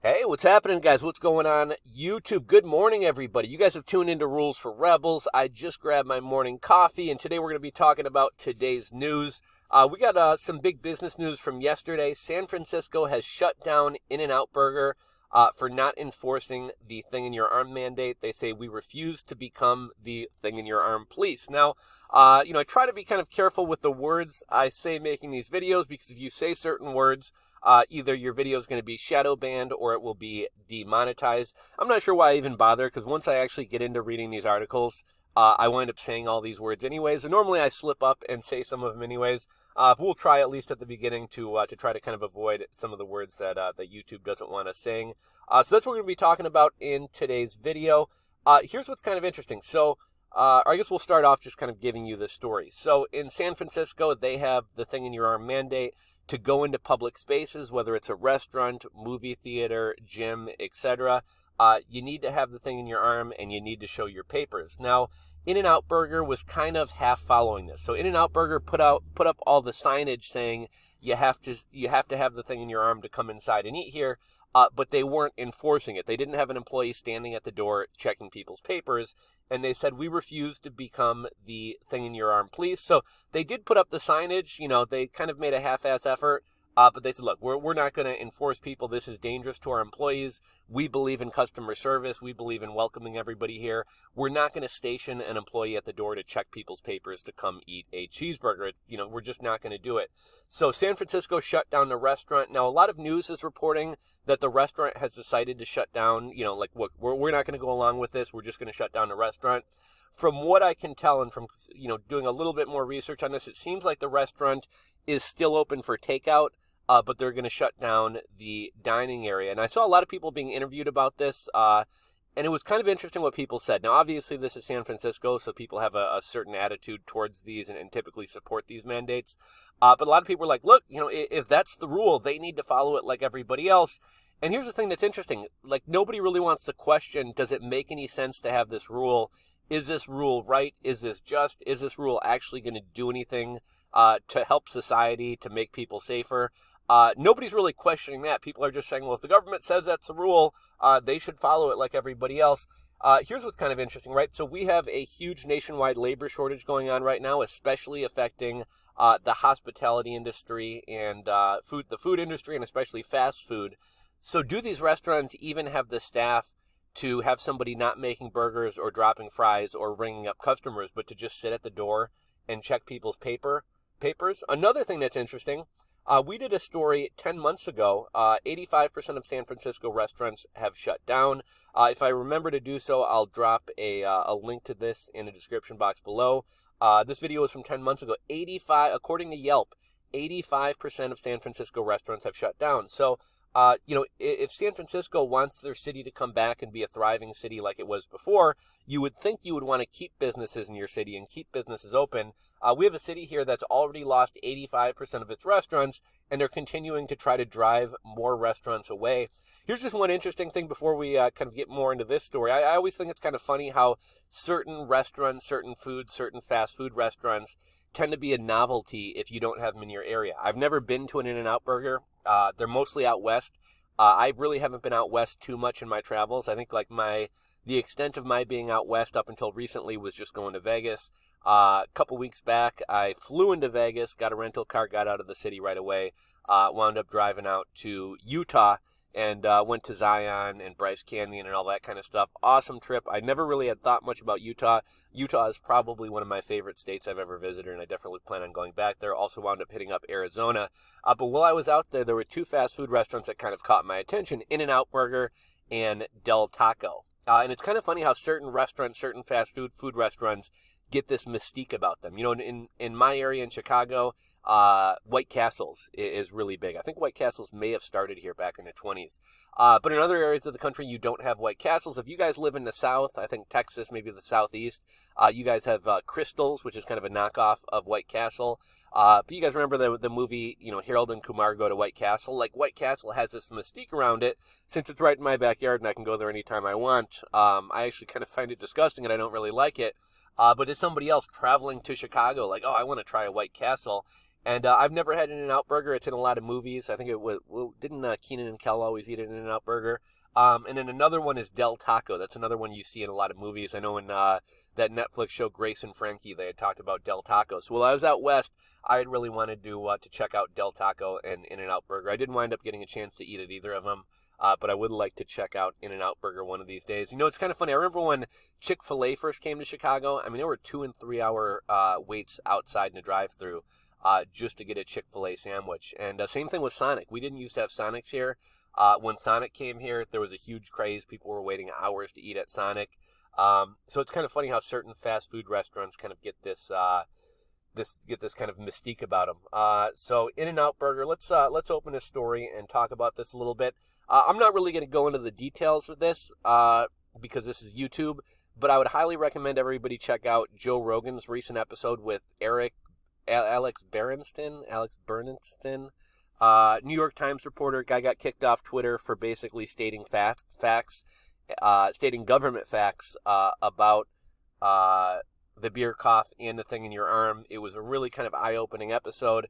Hey, what's happening, guys? What's going on YouTube? Good morning, everybody. You guys have tuned into Rules for Rebels. I just grabbed my morning coffee, and today we're going to be talking about today's news. We got some big business news from yesterday. San Francisco has shut down In-N-Out Burger for not enforcing the thing in your arm mandate. They say we refuse to become the thing in your arm police. Now, I try to be kind of careful with the words I say making these videos, because if you say certain words, either your video is going to be shadow banned or it will be demonetized. I'm not sure why I even bother, because once I actually get into reading these articles, I wind up saying all these words anyways. And normally I slip up and say some of them anyways. But we'll try at least at the beginning to try to kind of avoid some of the words that YouTube doesn't want us saying. So that's what we're going to be talking about in today's video. Here's what's kind of interesting. So I guess we'll start off just kind of giving you the story. So in San Francisco, they have the thing in your arm mandate to go into public spaces, whether it's a restaurant, movie theater, gym, etc. You need to have the thing in your arm and you need to show your papers. Now, In-N-Out Burger was kind of half following this. So In-N-Out Burger put up all the signage saying you have to have the thing in your arm to come inside and eat here. But they weren't enforcing it. They didn't have an employee standing at the door checking people's papers, and they said, we refuse to become the thing in your arm police. So they did put up the signage. They kind of made a half-ass effort, but they said, look, we're not going to enforce people. This is dangerous to our employees. We believe in customer service. We believe in welcoming everybody here. We're not going to station an employee at the door to check people's papers to come eat a cheeseburger. We're just not going to do it. So San Francisco shut down the restaurant. Now, a lot of news is reporting that the restaurant has decided to shut down, look, we're not going to go along with this. We're just going to shut down the restaurant. From what I can tell, and from, doing a little bit more research on this, it seems like the restaurant is still open for takeout, but they're going to shut down the dining area. And I saw a lot of people being interviewed about this, and it was kind of interesting what people said. Now, obviously, this is San Francisco, so people have a certain attitude towards these and typically support these mandates. But a lot of people were like, look, if that's the rule, they need to follow it like everybody else. And here's the thing that's interesting. Like, nobody really wants to question, does it make any sense to have this rule? Is this rule right? Is this just? Is this rule actually going to do anything to help society, to make people safer? Nobody's really questioning that. People are just saying, well, if the government says that's the rule, they should follow it like everybody else. Here's what's kind of interesting, right? So we have a huge nationwide labor shortage going on right now, especially affecting the hospitality industry and the food industry, and especially fast food. So do these restaurants even have the staff to have somebody not making burgers or dropping fries or ringing up customers, but to just sit at the door and check people's papers? Another thing that's interesting, we did a story 10 months ago. 85% of San Francisco restaurants have shut down. If I remember to do so, I'll drop a link to this in the description box below. This video was from 10 months ago. According to Yelp, 85% of San Francisco restaurants have shut down. So, if San Francisco wants their city to come back and be a thriving city like it was before, you would think you would want to keep businesses in your city and keep businesses open. We have a city here that's already lost 85% of its restaurants, and they're continuing to try to drive more restaurants away. Here's just one interesting thing before we kind of get more into this story. I always think it's kind of funny how certain restaurants, certain foods, certain fast food restaurants tend to be a novelty if you don't have them in your area. I've never been to an In-N-Out Burger. They're mostly out west. I really haven't been out west too much in my travels. I think the extent of my being out west up until recently was just going to Vegas. A couple weeks back, I flew into Vegas, got a rental car, got out of the city right away, wound up driving out to Utah, and went to Zion and Bryce Canyon and all that kind of stuff. Awesome trip. I never really had thought much about Utah. Utah is probably one of my favorite states I've ever visited, and I definitely plan on going back there. Also wound up hitting up Arizona. But while I was out there were two fast food restaurants that kind of caught my attention, In-N-Out Burger and Del Taco. And it's kind of funny how certain restaurants, certain fast food restaurants get this mystique about them. In my area in Chicago, White Castles is really big. I think White Castles may have started here back in the 20s. But in other areas of the country, you don't have White Castles. If you guys live in the South, I think Texas, maybe the Southeast, you guys have Crystals, which is kind of a knockoff of White Castle. But you guys remember the movie, Harold and Kumar Go to White Castle? Like, White Castle has this mystique around it. Since it's right in my backyard and I can go there anytime I want, I actually kind of find it disgusting and I don't really like it. But as somebody else traveling to Chicago, like, oh, I want to try a White Castle, And I've never had an In-N-Out Burger. It's in a lot of movies. I think didn't Keenan and Kel always eat an In-N-Out Burger? And then another one is Del Taco. That's another one you see in a lot of movies. I know in that Netflix show Grace and Frankie, they had talked about Del Taco. So while I was out west, I had really wanted to check out Del Taco and In-N-Out Burger. I didn't wind up getting a chance to eat at either of them, but I would like to check out In-N-Out Burger one of these days. You know, it's kind of funny. I remember when Chick-fil-A first came to Chicago. I mean, there were 2 and 3 hour waits outside in the drive-thru just to get a Chick-fil-A sandwich. And same thing with Sonic. We didn't used to have Sonics here. When Sonic came here, there was a huge craze. People were waiting hours to eat at Sonic. So it's kind of funny how certain fast food restaurants kind of get this kind of mystique about them. So In-N-Out Burger, let's open this story and talk about this a little bit. I'm not really going to go into the details of this because this is YouTube, but I would highly recommend everybody check out Joe Rogan's recent episode with Alex Berenstain. New York Times reporter. Guy got kicked off Twitter for basically stating stating government facts about the beer cough and the thing in your arm. It was a really kind of eye-opening episode.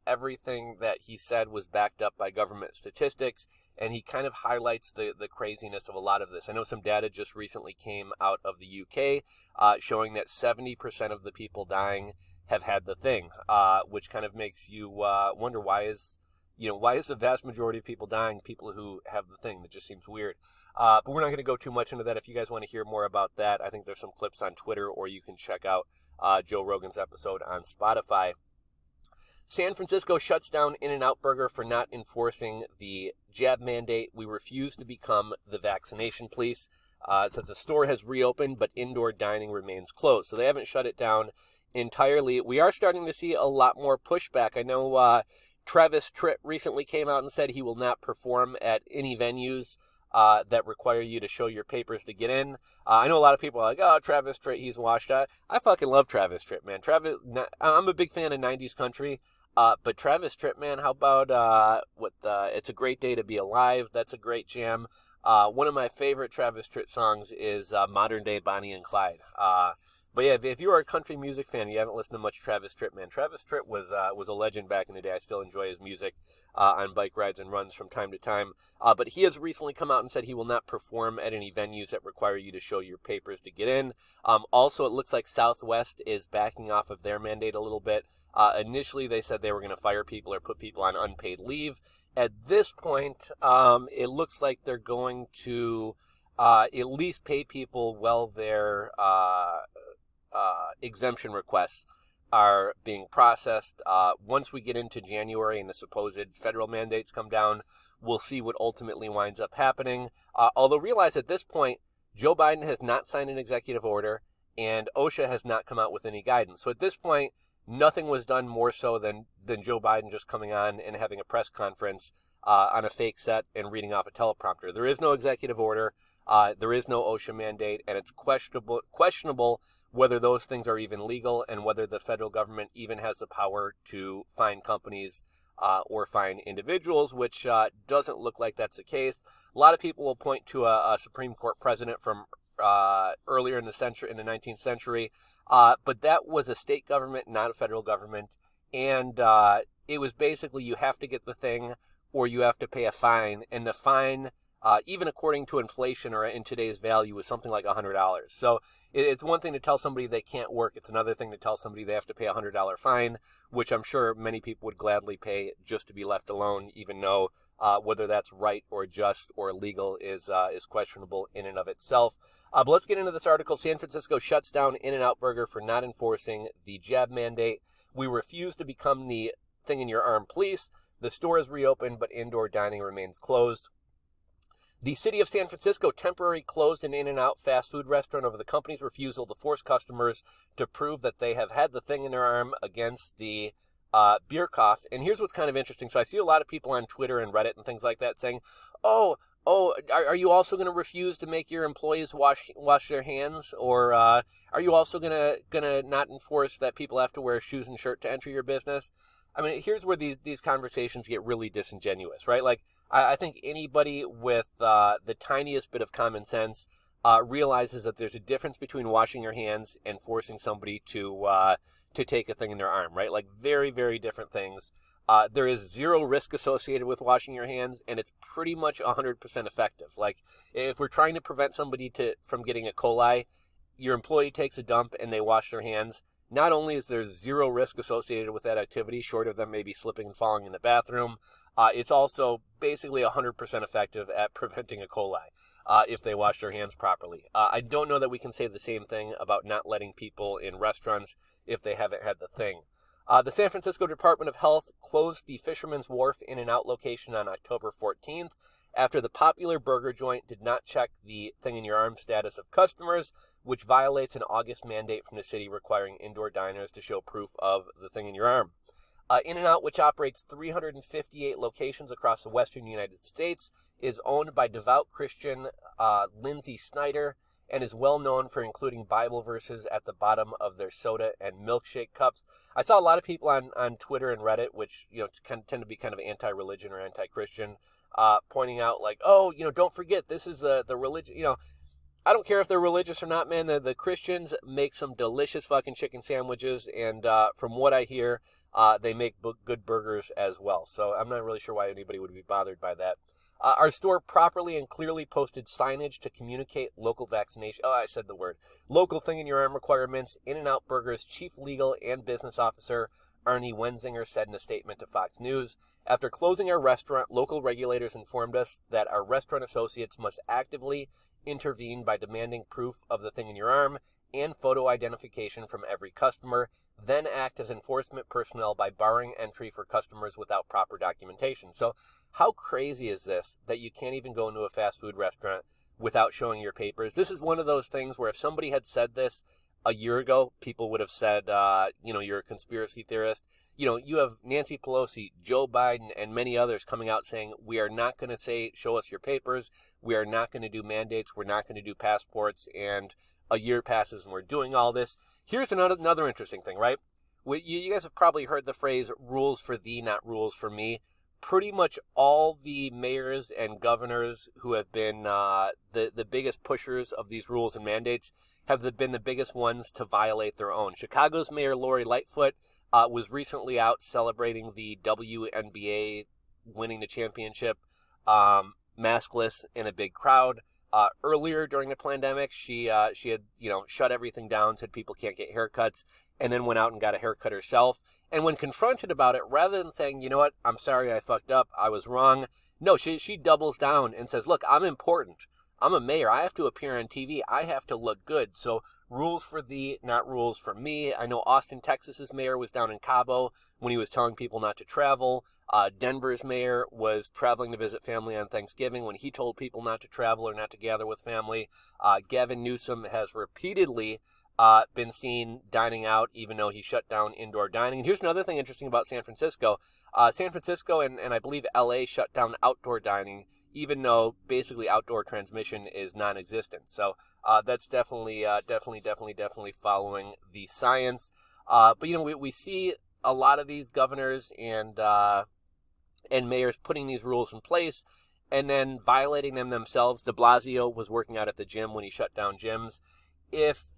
Everything that he said was backed up by government statistics, and he kind of highlights the craziness of a lot of this. I know some data just recently came out of the UK showing that 70% of the people dying have had the thing, which kind of makes you wonder why is the vast majority of people dying people who have the thing? That just seems weird. But we're not going to go too much into that. If you guys want to hear more about that, I think there's some clips on Twitter, or you can check out Joe Rogan's episode on Spotify. San Francisco shuts down In-N-Out Burger for not enforcing the jab mandate. We refuse to become the vaccination police. It says the store has reopened, but indoor dining remains closed. So they haven't shut it down entirely. We are starting to see a lot more pushback. I know Travis Tritt recently came out and said he will not perform at any venues that require you to show your papers to get in. I know a lot of people are like, oh, Travis Tritt, he's washed out. I fucking love Travis Tritt, man. I'm a big fan of 90s country, but Travis Tritt, man, how about It's a Great Day to Be Alive? That's a great jam. One of my favorite Travis Tritt songs is Modern Day Bonnie and Clyde. But yeah, if you are a country music fan and you haven't listened to much Travis Tritt, man, Travis Tritt was a legend back in the day. I still enjoy his music on bike rides and runs from time to time. But he has recently come out and said he will not perform at any venues that require you to show your papers to get in. Also, it looks like Southwest is backing off of their mandate a little bit. Initially, they said they were going to fire people or put people on unpaid leave. At this point, it looks like they're going to at least pay people while their exemption requests are being processed. Once we get into January and the supposed federal mandates come down, we'll see what ultimately winds up happening. Although realize at this point, Joe Biden has not signed an executive order and OSHA has not come out with any guidance. So at this point, nothing was done more so than Joe Biden just coming on and having a press conference on a fake set and reading off a teleprompter. There is no executive order. There is no OSHA mandate, and it's questionable whether those things are even legal and whether the federal government even has the power to fine companies or fine individuals, which doesn't look like that's the case. A lot of people will point to a Supreme Court precedent from earlier in the 19th century, but that was a state government, not a federal government, and it was basically you have to get the thing or you have to pay a fine, and the fine, even according to inflation or in today's value, is something like $100. So it's one thing to tell somebody they can't work. It's another thing to tell somebody they have to pay a $100 fine, which I'm sure many people would gladly pay just to be left alone, even though whether that's right or just or legal is questionable in and of itself. But let's get into this article. San Francisco shuts down In-N-Out Burger for not enforcing the jab mandate. We refuse to become the thing in your arm police. The store is reopened, but indoor dining remains closed. The city of San Francisco temporarily closed an In-N-Out fast food restaurant over the company's refusal to force customers to prove that they have had the thing in their arm against the beer cough. And here's what's kind of interesting. So I see a lot of people on Twitter and Reddit and things like that saying, are you also going to refuse to make your employees wash their hands? Or are you also gonna not enforce that people have to wear shoes and shirt to enter your business? I mean, here's where these conversations get really disingenuous, right? Like, I think anybody with the tiniest bit of common sense realizes that there's a difference between washing your hands and forcing somebody to to take a thing in their arm, right? Like very, very different things. There is zero risk associated with washing your hands, and it's pretty much 100% effective. Like if we're trying to prevent somebody from getting E. coli, your employee takes a dump and they wash their hands. Not only is there zero risk associated with that activity, short of them maybe slipping and falling in the bathroom, it's also basically 100% effective at preventing E. coli if they wash their hands properly. I don't know that we can say the same thing about not letting people in restaurants if they haven't had the thing. The San Francisco Department of Health closed the Fisherman's Wharf In-N-Out location on October 14th after the popular burger joint did not check the thing-in-your-arm status of customers, which violates an August mandate from the city requiring indoor diners to show proof of the thing-in-your-arm. In-N-Out, which operates 358 locations across the western United States, is owned by devout Christian Lindsay Snyder and is well known for including Bible verses at the bottom of their soda and milkshake cups. I saw a lot of people on Twitter and Reddit, which tend to be kind of anti-religion or anti-Christian, pointing out like, oh, don't forget this is the religion. I don't care if they're religious or not, man. The Christians make some delicious fucking chicken sandwiches, and from what I hear, they make good burgers as well. So I'm not really sure why anybody would be bothered by that. Our store properly and clearly posted signage to communicate local vaccination. Oh, I said the word. Local thing-in-your-arm requirements. In-N-Out Burger's chief legal and business officer, Arnie Wenzinger, said in a statement to Fox News, after closing our restaurant, local regulators informed us that our restaurant associates must actively intervene by demanding proof of the thing in your arm and photo identification from every customer, then act as enforcement personnel by barring entry for customers without proper documentation. So how crazy is this that you can't even go into a fast food restaurant without showing your papers? This is one of those things where if somebody had said this a year ago, people would have said, you're a conspiracy theorist. You have Nancy Pelosi, Joe Biden, and many others coming out saying, we are not going to say, show us your papers. We are not going to do mandates. We're not going to do passports. And a year passes and we're doing all this. Here's another interesting thing, right? You guys have probably heard the phrase, rules for thee, not rules for me. Pretty much all the mayors and governors who have been the biggest pushers of these rules and mandates have been the biggest ones to violate their own. Chicago's Mayor Lori Lightfoot was recently out celebrating the WNBA winning the championship maskless in a big crowd. Earlier during the pandemic, she had shut everything down, said people can't get haircuts, and then went out and got a haircut herself. And when confronted about it, rather than saying, you know what, I'm sorry, I fucked up, I was wrong, no, she doubles down and says, look, I'm important. I'm a mayor. I have to appear on TV. I have to look good. So rules for thee, not rules for me. I know Austin, Texas's mayor was down in Cabo when he was telling people not to travel. Denver's mayor was traveling to visit family on Thanksgiving when he told people not to travel or not to gather with family. Gavin Newsom has repeatedly been seen dining out, even though he shut down indoor dining. And here's another thing interesting about San Francisco. San Francisco and I believe LA shut down outdoor dining, even though basically outdoor transmission is non-existent. So that's definitely following the science. But we see a lot of these governors and mayors putting these rules in place and then violating them themselves. De Blasio was working out at the gym when he shut down gyms. If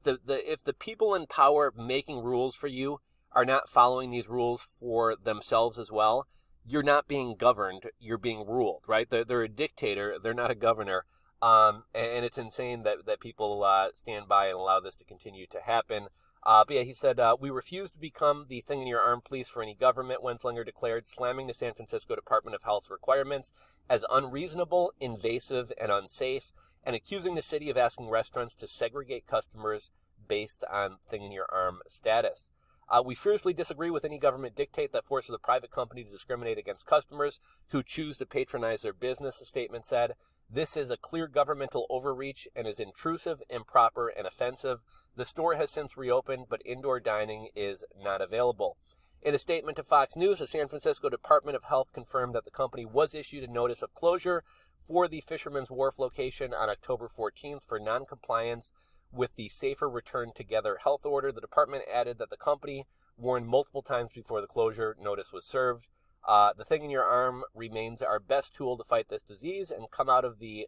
the people in power making rules for you are not following these rules for themselves as well, you're not being governed, you're being ruled, right? They're a dictator, they're not a governor. And it's insane that people stand by and allow this to continue to happen. But yeah, he said, we refuse to become the thing in your arm police for any government, Wenslinger declared, slamming the San Francisco Department of Health's requirements as unreasonable, invasive, and unsafe, and accusing the city of asking restaurants to segregate customers based on thing in your arm status. We fiercely disagree with any government dictate that forces a private company to discriminate against customers who choose to patronize their business, the statement said. This is a clear governmental overreach and is intrusive, improper, and offensive. The store has since reopened, but indoor dining is not available. In a statement to Fox News, the San Francisco Department of Health confirmed that the company was issued a notice of closure for the Fisherman's Wharf location on October 14th for noncompliance with the Safer Return Together health order. The department added that the company warned multiple times before the closure notice was served. The thing in your arm remains our best tool to fight this disease and come out of the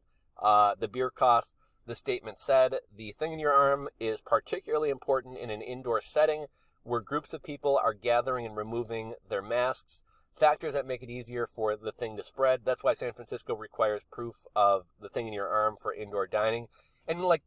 beer cough. The statement said, "The thing in your arm is particularly important in an indoor setting where groups of people are gathering and removing their masks, factors that make it easier for the thing to spread. That's why San Francisco requires proof of the thing in your arm for indoor dining." And like,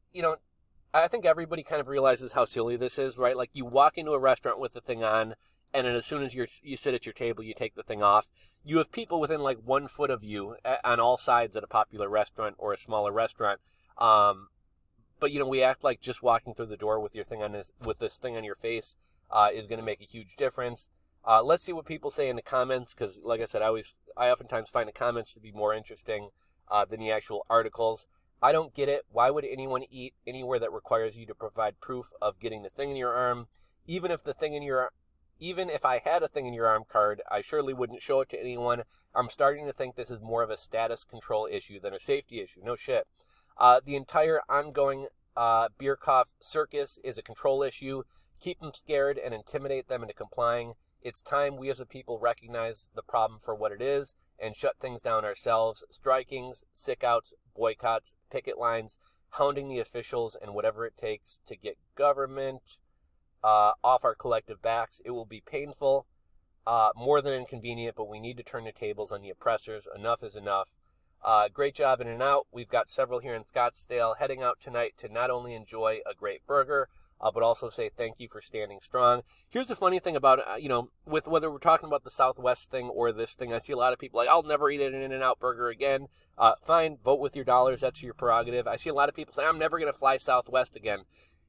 I think everybody kind of realizes how silly this is, right? Like you walk into a restaurant with the thing on, and then as soon as you sit at your table, you take the thing off. You have people within like 1 foot of you on all sides at a popular restaurant or a smaller restaurant. But we act like just walking through the door with this thing on your face is going to make a huge difference. Let's see what people say in the comments, because like I said, I oftentimes find the comments to be more interesting than the actual articles. I don't get it. Why would anyone eat anywhere that requires you to provide proof of getting the thing in your arm? Even if I had a thing in your arm card, I surely wouldn't show it to anyone. I'm starting to think this is more of a status control issue than a safety issue. No shit. The entire ongoing beer cough circus is a control issue. Keep them scared and intimidate them into complying. It's time we as a people recognize the problem for what it is and shut things down ourselves. Strikings, sickouts, boycotts, picket lines, hounding the officials, and whatever it takes to get government off our collective backs. It will be painful, more than inconvenient, but we need to turn the tables on the oppressors. Enough is enough. Great job in and out. We've got several here in Scottsdale heading out tonight to not only enjoy a great burger, but also say thank you for standing strong. Here's the funny thing about, with whether we're talking about the Southwest thing or this thing, I see a lot of people like, I'll never eat an In-N-Out burger again. Fine, vote with your dollars. That's your prerogative. I see a lot of people say, I'm never going to fly Southwest again.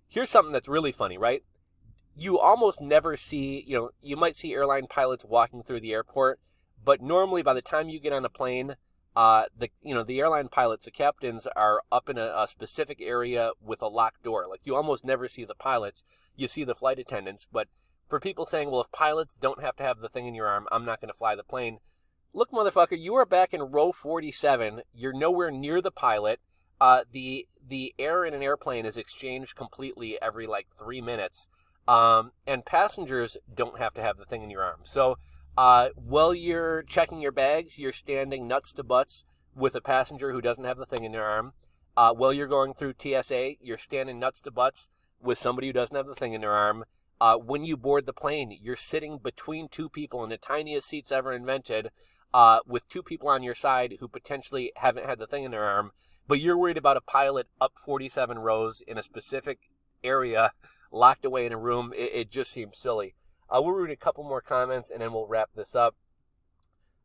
Here's something that's really funny, right? You almost never see, you might see airline pilots walking through the airport, but normally by the time you get on a plane, the airline pilots, the captains are up in a specific area with a locked door. Like you almost never see the pilots. You see the flight attendants. But for people saying, well, if pilots don't have to have the thing in your arm, I'm not going to fly the plane. Look, motherfucker, you are back in row 47. You're nowhere near the pilot. The air in an airplane is exchanged completely every 3 minutes. And passengers don't have to have the thing in your arm. So while you're checking your bags, you're standing nuts to butts with a passenger who doesn't have the thing in their arm. While you're going through TSA, you're standing nuts to butts with somebody who doesn't have the thing in their arm. When you board the plane, you're sitting between two people in the tiniest seats ever invented, with two people on your side who potentially haven't had the thing in their arm. But you're worried about a pilot up 47 rows in a specific area, locked away in a room. It just seems silly. We'll read a couple more comments and then we'll wrap this up.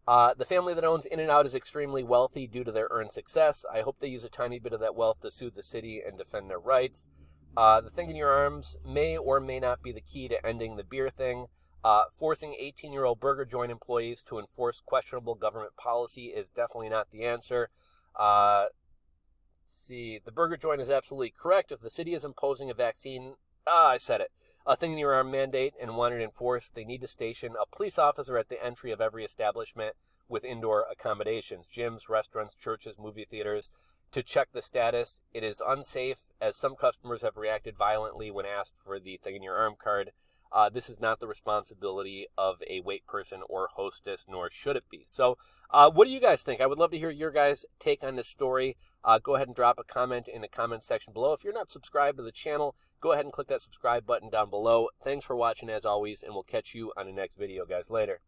The family that owns In-N-Out is extremely wealthy due to their earned success. I hope they use a tiny bit of that wealth to sue the city and defend their rights. The thing in your arms may or may not be the key to ending the beer thing. Forcing 18-year-old burger joint employees to enforce questionable government policy is definitely not the answer. Let's see. The burger joint is absolutely correct. If the city is imposing a vaccine, I said it, a thing in your arm mandate and want it enforced, they need to station a police officer at the entry of every establishment with indoor accommodations, gyms, restaurants, churches, movie theaters, to check the status. It is unsafe, as some customers have reacted violently when asked for the thing in your arm card. This is not the responsibility of a wait person or hostess, nor should it be. So what do you guys think? I would love to hear your guys' take on this story. Go ahead and drop a comment in the comments section below. If you're not subscribed to the channel, go ahead and click that subscribe button down below. Thanks for watching as always, and we'll catch you on the next video, guys. Later.